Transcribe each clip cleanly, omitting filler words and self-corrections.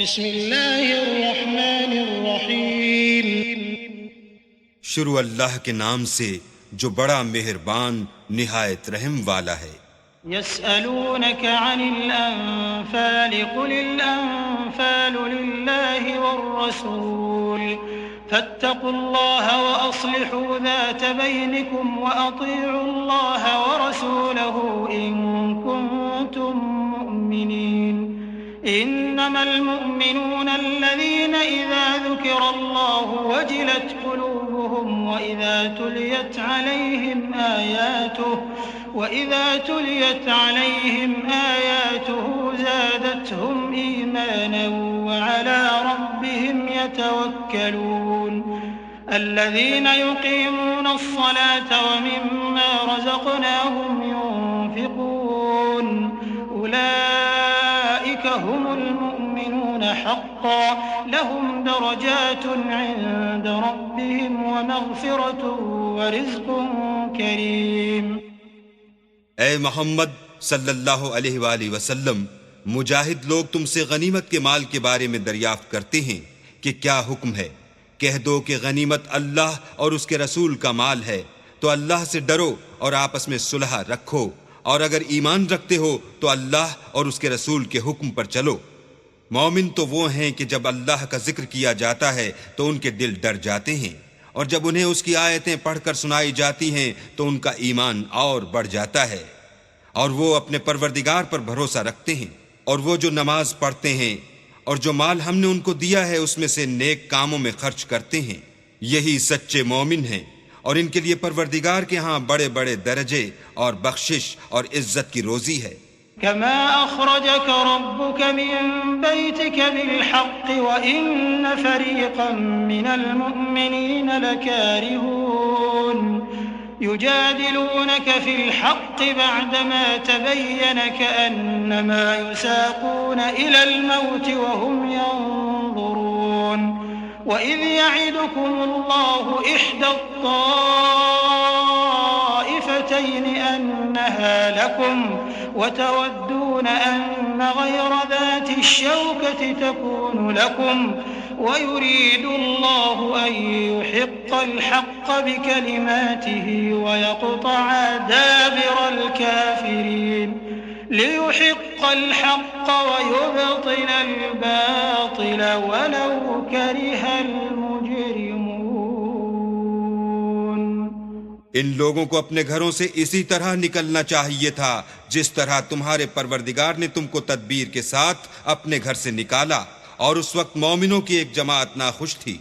बिस्मिल्लाहिर्रहमानिर्रहीम। शुरू अल्लाह के नाम से जो बड़ा मेहरबान निहायत रहम वाला है। यसअलूनक अनिल अन्फाल कुलिल अन्फालु लिल्लाहि वर्रसूल फत्तकुल्लाह व अस्लिहू ज़ात बैनिकुम व अतीउल्लाह व रसूलहू इन कुंतुम मुमिनीन। इन्नमल मुमिनूना अल्लज़ीना इज़ा ज़ुकिरल्लाहु वजिलत क़ुलूबुहुम व इज़ा तुलियत अलैहिम आयातुहु ज़ादतहुम ईमाना व अला रब्बिहिम यतवक्कलून। الذين يقيمون الصلاة ومما رزقناهم ينفقون أولئك هم المؤمنون حقا لهم درجات عند ربهم ومغفرة ورزق كريم। ए मोहम्मद सल्लल्लाहु अलैहि वसल्लम, मुजाहिद लोग तुमसे गनीमत के माल के बारे में दरियाफ्त करते हैं कि क्या हुक्म है। कह दो कि गनीमत अल्लाह और उसके रसूल का माल है, तो अल्लाह से डरो और आपस में सुलह रखो, और अगर ईमान रखते हो तो अल्लाह और उसके रसूल के हुक्म पर चलो। मोमिन तो वो हैं कि जब अल्लाह का जिक्र किया जाता है तो उनके दिल डर जाते हैं, और जब उन्हें उसकी आयतें पढ़कर सुनाई जाती हैं तो उनका ईमान और बढ़ जाता है, और वो अपने परवरदिगार पर भरोसा रखते हैं, और वो जो नमाज पढ़ते हैं और जो माल हमने उनको दिया है उसमें से नेक कामों में खर्च करते हैं, यही सच्चे मोमिन हैं, और इनके लिए परवरदिगार के यहाँ बड़े बड़े दर्जे और बख्शिश और इज्जत की रोजी है। कमा अखरजक रब्बुक मिन बैतिक बिलहक़ व इन्न फरीक़न मिनल मुअमिनीन लकारिहून युजादिलूनक फिल हक़ बअदमा तबय्यन कअन्नमा युसाक़ून इलल मौत व हुम यंज़ुरून। वइज़ यዒदुकुमुल्लाहु इह्दा त्ताइफ़तैन अन्नहा लकुम वतवद्दून अन्न गयरा ज़ाति अश-शौकति तकून लकुम वयुरीदुल्लाहु अन युहिक़्क़ल हक़्क़ बिकलिमातिही वयक़्तअ दाबिरल काफ़िरीन लियुहिक़्क़ल हक़्क़ वयुब्तिलल बातिल वलौ करिहल मुजरिमून। इन लोगों को अपने घरों से इसी तरह निकलना चाहिए था जिस तरह तुम्हारे परवरदिगार ने तुमको तदबीर के साथ अपने घर से निकाला, और उस वक्त मोमिनों की एक जमात नाखुश थी।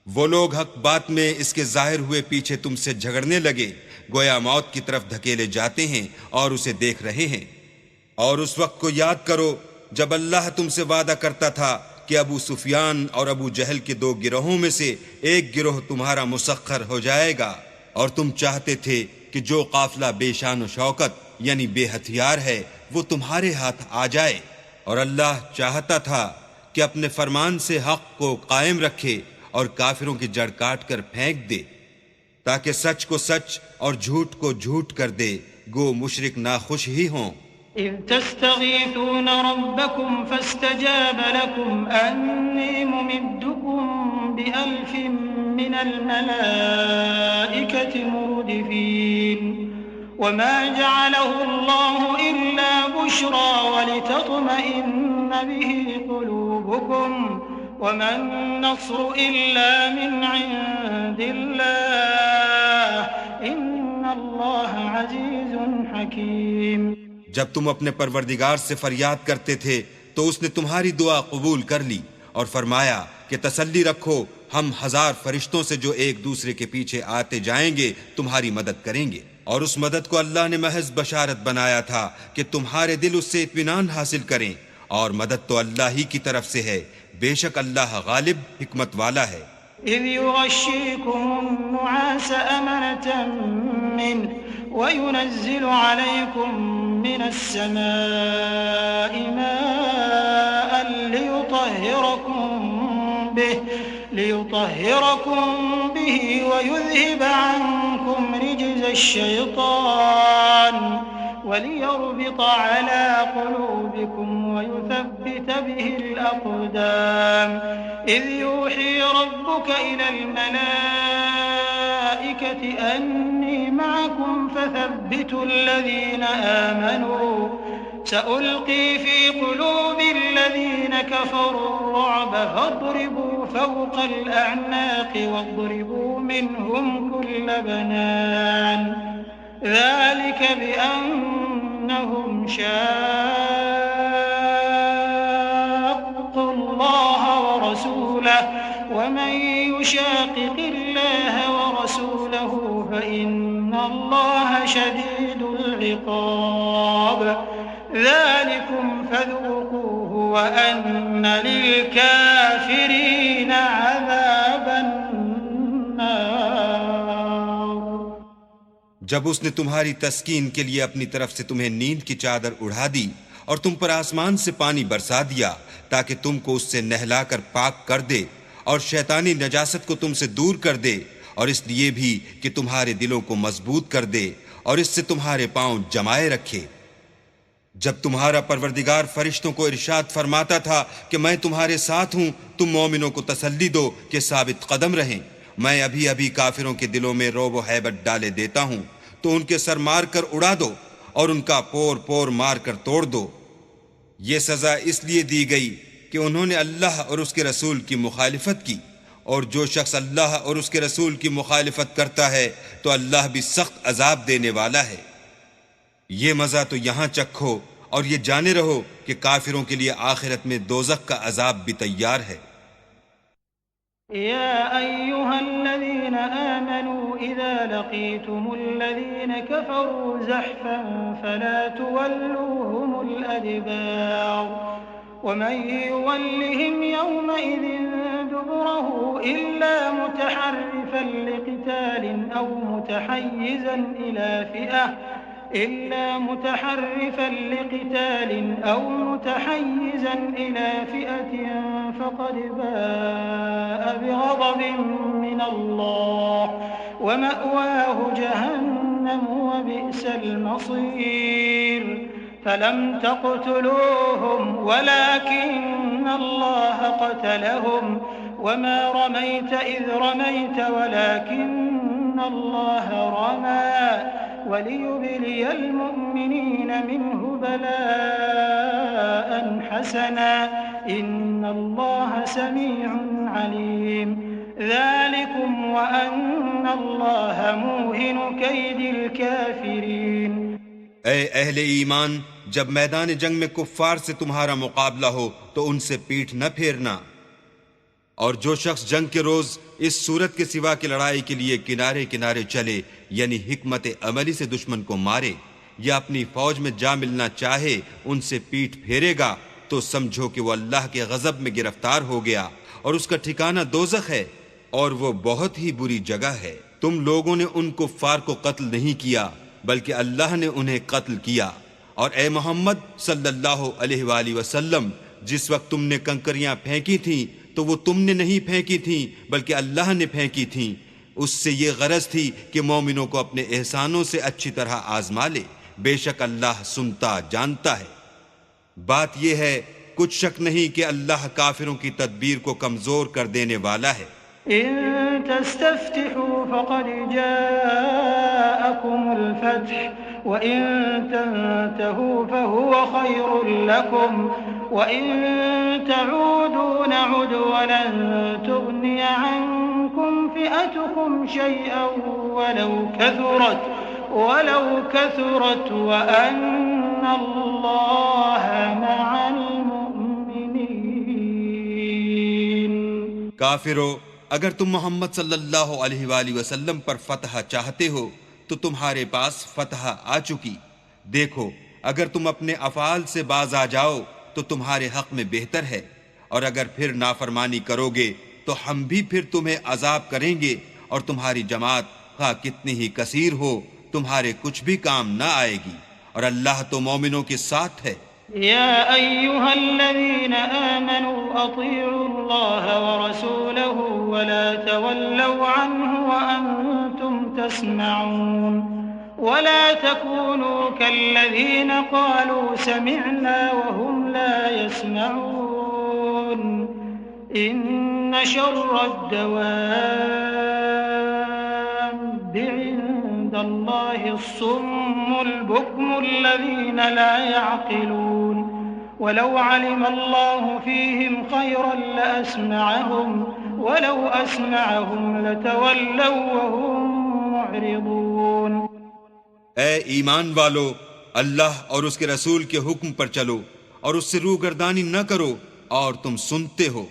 वो लोग हक बात में इसके जाहिर हुए पीछे तुमसे झगड़ने लगे, गोया मौत की तरफ धकेले जाते हैं और उसे देख रहे हैं। और उस वक्त को याद करो जब अल्लाह तुमसे वादा करता था कि अबू सुफियान और अबू जहल के दो गिरोहों में से एक गिरोह तुम्हारा मुसख्खर हो जाएगा, और तुम चाहते थे कि जो काफिला बेशान शौकत यानी बेहथियार है वो तुम्हारे हाथ आ जाए, और अल्लाह चाहता था कि अपने फरमान से हक को कायम रखे और काफिरों की जड़ काट कर फेंक दे, ताकि सच को सच और झूठ को झूठ कर दे, गो मुशरिक नाखुश ही हों। إذ تستغيثون ربكم فاستجاب لكم أني ممدكم بألف من الملائكة مردفين وما جعله الله إلا بشرى ولتطمئن به قلوبكم وما النصر إلا من عند الله إن الله عزيز حكيم। जब तुम अपने परवरदिगार से फरियाद करते थे तो उसने तुम्हारी दुआ कबूल कर ली और फरमाया कि तसल्ली रखो, हम 1000 फरिश्तों से जो एक दूसरे के पीछे आते जाएंगे तुम्हारी मदद करेंगे। और उस मदद को अल्लाह ने महज बशारत बनाया था कि तुम्हारे दिल उससे इत्मीनान हासिल करें, और मदद तो अल्लाह ही की तरफ से है, बेशक अल्लाह गालिब हिकमत वाला है। إذ يغشيكم النعاس أمنة منه وينزل عليكم من السماء ماء ليطهركم به ويذهب عنكم رجز الشيطان وليربط على قلوبكم ويثبت به الأقدام إذ يوحي ربك إلى الملائكة أني معكم فثبتوا الذين آمنوا سألقي في قلوب الذين كفروا الرعب فاضربوا فوق الأعناق واضربوا منهم كل بنان ذلك بأنهم شاقوا الله ورسوله ومن يشاقق الله ورسوله فإن الله شديد العقاب ذلكم فذوقوه وأن للكافرين عذاب النار। जब उसने तुम्हारी तस्कीन के लिए अपनी तरफ से तुम्हें नींद की चादर उड़ा दी और तुम पर आसमान से पानी बरसा दिया ताकि तुमको उससे नहलाकर पाक कर दे और शैतानी नजासत को तुमसे दूर कर दे और इसलिए भी कि तुम्हारे दिलों को मजबूत कर दे और इससे तुम्हारे पांव जमाए रखे। जब तुम्हारा परवरदिगार फरिश्तों को इरशाद फरमाता था कि मैं तुम्हारे साथ हूं, तुम मोमिनों को तसल्ली दो कि साबित कदम रहें। मैं अभी अभी काफिरों के दिलों में रौब व हैबत डाले देता हूं, तो उनके सर मार कर उड़ा दो और उनका पोर पोर मार कर तोड़ दो। ये सजा इसलिए दी गई कि उन्होंने अल्लाह और उसके रसूल की मुखालिफत की, और जो शख्स अल्लाह और उसके रसूल की मुखालिफत करता है तो अल्लाह भी सख्त अजाब देने वाला है। ये मजा तो यहां चखो और ये जाने रहो कि काफिरों के लिए आखिरत में दोज़ख का अजाब भी तैयार है। या अय्युहल्लज़ीन आमनू इज़ा लक़ीतुमुल्लज़ीन कफ़रू ज़हफ़न फ़ला तुवल्लूहुमुल अदबार वमन युवल्लिहिम यौमइज़िन दुबुरहु इल्ला मुतहर्रिफ़न लिक़ितालिन औ मुतहय्यिज़न إلى فئة فقد باء بغضب من الله ومأواه جهنم وبئس المصير فلم تقتلوهم ولكن الله قتلهم وما رميت إذ رميت ولكن الله رمى وليبلي المؤمنين منه بلاء حسنا إن الله سميع عليم ذلكم وأن الله موهن كيد الكافرين। ऐ अहले ईमान, जब मैदान जंग में कुफ्फार से तुम्हारा मुकाबला हो तो उनसे पीठ न फेरना, और जो शख्स जंग के रोज इस सूरत के सिवा की लड़ाई के लिए किनारे किनारे चले यानी हिकमत अमली से दुश्मन को मारे या अपनी फौज में जा मिलना चाहे, उनसे पीठ फेरेगा तो समझो कि वो अल्लाह के गजब में गिरफ्तार हो गया और उसका ठिकाना दोज़ख है और वो बहुत ही बुरी जगह है। तुम लोगों ने उन कुफ्फार को कत्ल नहीं किया बल्कि अल्लाह ने उन्हें कत्ल किया। और ए मोहम्मद सल्लल्लाहु अलैहि वसल्लम, जिस वक्त तुमने कंकरियां फेंकी थीं तो वो तुमने नहीं फेंकी थीं बल्कि अल्लाह ने फेंकी थीं। उससे ये गरज थी कि मोमिनों को अपने एहसानों से अच्छी तरह आजमा ले। बेशक अल्लाह सुनता जानता है। बात यह है, कुछ शक नहीं कि अल्लाह काफिरों की तदबीर को कमजोर कर देने वाला है। इन तस्तफ्तिहू फक़द जाअकुमुल फ़त्ह व इन तंतहू फहुव खैरुल लकुम व इन तऊदू नउद वलन तुग़निय अन्कुम फ़िअतुकुम शयअन वलौ कथुरत व अन्नल्लाह मअल मुमिनीन। काफिरों, अगर तुम मोहम्मद सल्लल्लाहु अलैहि वसल्लम पर फतह चाहते हो तो तुम्हारे पास फतह आ चुकी। देखो, अगर तुम अपने अफ़ाल से बाज आ जाओ तो तुम्हारे हक में बेहतर है, और अगर फिर नाफरमानी करोगे तो हम भी फिर तुम्हें अजाब करेंगे और तुम्हारी जमात खा कितनी ही कसीर हो तुम्हारे कुछ भी काम न आएगी, और अल्लाह तो मोमिनों के साथ है। या अय्युहल्लज़ीन आमनू अतीउल्लाह व रसूलहू व ला तवल्लू अन्हु व अंतुम तस्मऊन वला तकूनू कल्लज़ीन क़ालू समिअना वहुम ला यस्मऊन इन्न शर्रद्दवाब्बि इंदल्लाहि अस्सुम्मुल बुक्मुल्लज़ीन ला यअक़िलून वलौ अलिमल्लाहु फ़ीहिम ख़ैरन लअस्मअहुम वलौ अस्मअहुम लतवल्लव वहुम मुअरिदून। ए ईमान वालो, अल्लाह और उसके रसूल के हुक्म पर चलो और उससे रूगर्दानी न करो और तुम सुनते हो,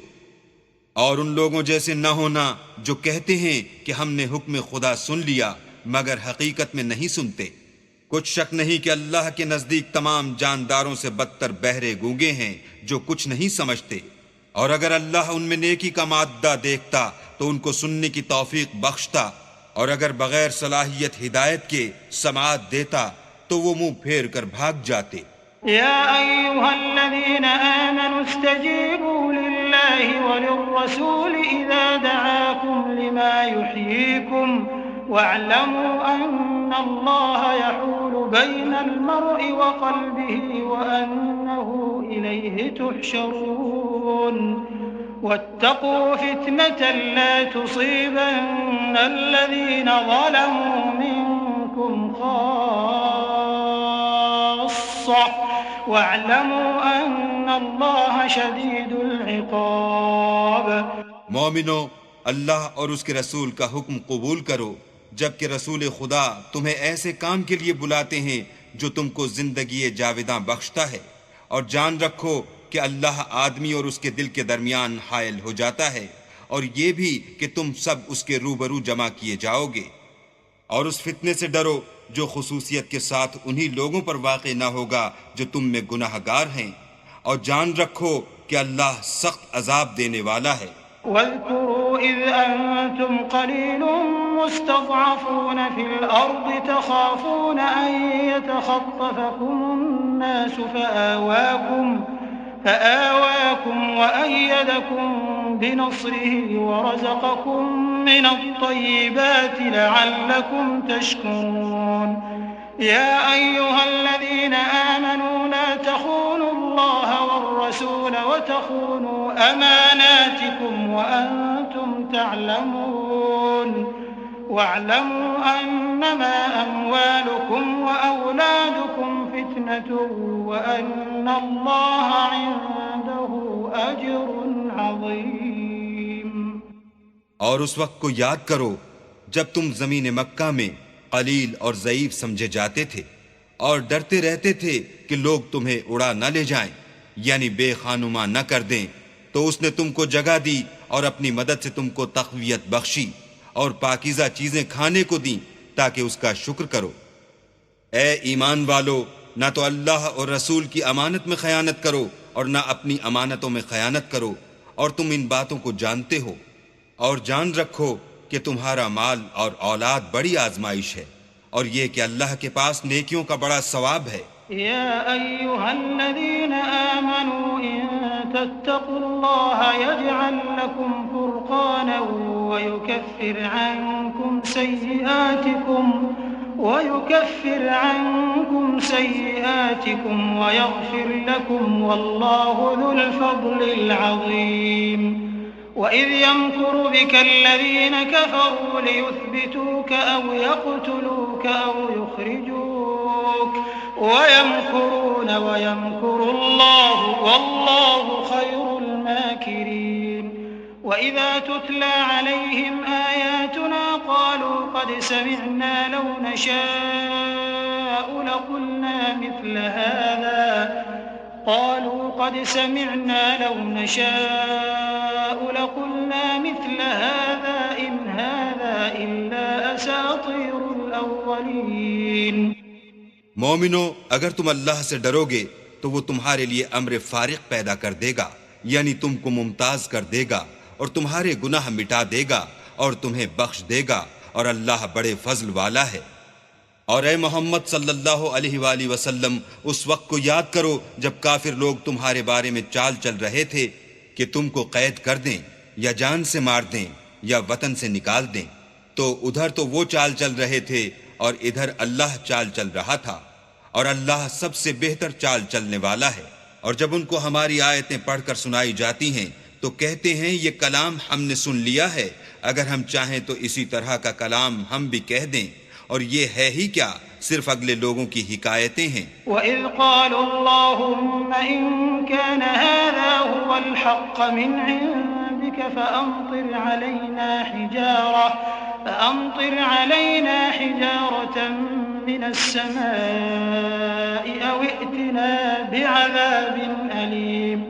और उन लोगों जैसे न होना जो कहते हैं कि हमने हुक्म खुदा सुन लिया मगर हकीकत में नहीं सुनते। कुछ शक नहीं कि अल्लाह के नजदीक तमाम जानदारों से बदतर बहरे गूंगे हैं जो कुछ नहीं समझते, और अगर अल्लाह उनमें नेकी का मादा देखता तो उनको सुनने की तौफीक बख्शता, और अगर बगैर सलाहियत हिदायत के समाअत देता तो वो मुंह फेर कर भाग जाते। या अय्युहल्लज़ीन आमनू इस्तजीबू लिल्लाहि वलिर्रसूल इज़ा दआकुम लिमा युहयीकुम वअलमू अन्नल्लाह यहूलु बैनल मर्इ व क़ल्बिही व अन्नहु इलैहि तुहशरून वत्तक़ू फितनतन ला तुसीबन्नल्लज़ीन ज़लमू मिनकुम ख़ास्सह वअलमू अन्नल्लाह शदीदुल इक़ाब। मोमिनो, अल्लाह और उसके रसूल का हुक्म कबूल करो जबकि रसूल खुदा तुम्हें ऐसे काम के लिए बुलाते हैं जो तुमको जिंदगी जाविदां बख्शता है, और जान रखो कि अल्लाह आदमी और उसके दिल के दरमियान हायल हो जाता है, और ये भी कि तुम सब उसके रूबरू जमा किए जाओगे। और उस फितने से डरो जो खुसूसियत के साथ उन्हीं लोगों पर वाक़े न होगा जो तुम में गुनाहगार हैं, और जान रखो कि अल्लाह सख्त अजाब देने वाला है। वज़्कुरू इज़ अंतुम क़लीलुन मुस्तज़अफ़ून फ़िल अर्ज़ि तख़ाफ़ून अन यतख़त्तफ़कुमुन्नासु फ़आवाकुम वअय्यदकुम बिनस्रिही वरज़क़कुम मिनत्तय्यिबाति लअल्लकुम तशकुरून। या अय्युहल्लज़ीन आमनू ला तख़ूनुल्लाह वर्रसूल वतख़ूनू अमानातिकुम वअंतुम तअलमून वअलमू अन्नमा अम्वालुकुम वअौलादुकुम फितनतुन वअन्नल्लाह इंदहु अज्रुन अज़ीम। और उस वक्त को याद करो जब तुम जमीन मक्का में कलील और ज़ईफ समझे जाते थे और डरते रहते थे कि लोग तुम्हें उड़ा न ले जाएं, यानी बेखानुमा न कर दें, तो उसने तुमको जगह दी और अपनी मदद से तुमको तक़वियत बख्शी और पाकीज़ा चीजें खाने को दी ताकि उसका शुक्र करो। ए ईमान वालो, ना तो अल्लाह और रसूल की अमानत में खयानत करो और ना अपनी अमानतों में खयानत करो, और तुम इन बातों को जानते हो, और जान रखो कि तुम्हारा माल और औलाद बड़ी आजमाइश है, और ये कि अल्लाह के पास नेकियों का बड़ा सवाब है। या अय्युहल्लज़ीन आमनू इन तत्तक़ुल्लाह यजअल लकुम फुरक़ानन वयुकफ्फिर अन्कुम सय्यिआतिकुम वयग़फिर लकुम वल्लाहु ज़ुल फ़ज़्लिल अज़ीम। वइज़ यमकुरु बिका अल्लज़ीन कफ़रू लियुथ्बितूक औ यक़्तुलूक औ युख़्रिजूक वयमकुरून वयमकुरुल्लाहु वल्लाहु खैरुल माकिरीन। वइज़ा तुतला अलैहिम आयातुना क़ालू क़द समिअना लौ नशाअु लक़ुलना मिस्ल हाज़ा قالوا قد سمعنا لو نشاء لقلنا مثل هذا إن هذا إلا أساطير الأولين। मोमिनो, अगर तुम अल्लाह से डरोगे तो वो तुम्हारे लिए अम्र फारिक पैदा कर देगा, यानी तुमको मुमताज कर देगा और तुम्हारे गुनाह मिटा देगा और तुम्हें बख्श देगा, और अल्लाह बड़े फजल वाला है। और ए मोहम्मद सल्लल्लाहु अलैहि वसल्लम, उस वक्त को याद करो जब काफिर लोग तुम्हारे बारे में चाल चल रहे थे कि तुमको कैद कर दें या जान से मार दें या वतन से निकाल दें, तो उधर तो वो चाल चल रहे थे और इधर अल्लाह चाल चल रहा था, और अल्लाह सबसे बेहतर चाल चलने वाला है। और जब उनको हमारी आयतें पढ़कर सुनाई जाती हैं तो कहते हैं ये कलाम हमने सुन लिया है, अगर हम चाहें तो इसी तरह का कलाम हम भी कह दें, और ये है ही क्या, सिर्फ अगले लोगों की हिकायतें हैं। वइज़ क़ालुल्लाहुम्मा इन कान हाज़ा हुवल हक़्क़ मिन इंदिक फ़अम्तिर अलैना हिजारतन मिनस समाई औ इअ्तिना बिअज़ाबिन अलीम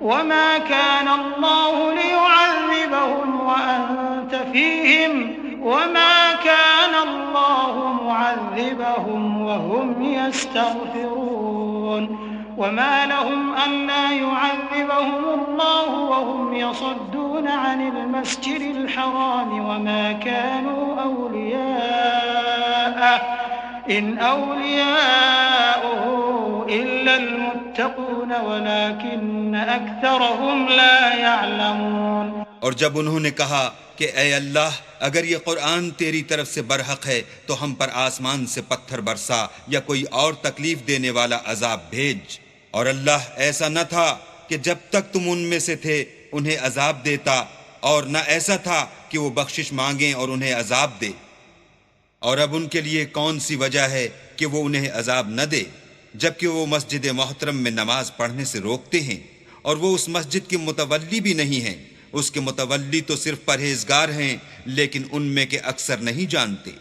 वमा कान अल्लाहु लियुअज़्ज़िबहुम व अंत फ़ीहिम वमा कान अल्लाहु मुअज़्ज़िबहुम व हुम यस्तग़फ़िरून वमा लहुम अल्ला युअज़्ज़िबहुम अल्लाहु व हुम यसुद्दून अनिल मस्जिदिल हराम वमा कानू औलियाअह इन औलियाउहु इल्लल मुत्तक़ून वलाकिन्न अक्सरहुम ला यअलमून। और जब उन्होंने कहा कि ए अल्लाह, अगर ये कुरान तेरी तरफ से बरहक है तो हम पर आसमान से पत्थर बरसा या कोई और तकलीफ देने वाला अजाब भेज। और अल्लाह ऐसा न था कि जब तक तुम उनमें से थे उन्हें अजाब देता, और न ऐसा था कि वो बख्शिश मांगें और उन्हें अजाब दे। और अब उनके लिए कौन सी वजह है कि वो उन्हें अजाब न दे, जबकि वो मस्जिद मोहतरम में नमाज पढ़ने से रोकते हैं, और वो उस मस्जिद के मुतवल्ली भी नहीं हैं। उसके मुतवल्ली तो सिर्फ परहेजगार हैं, लेकिन उनमें के अक्सर नहीं जानते।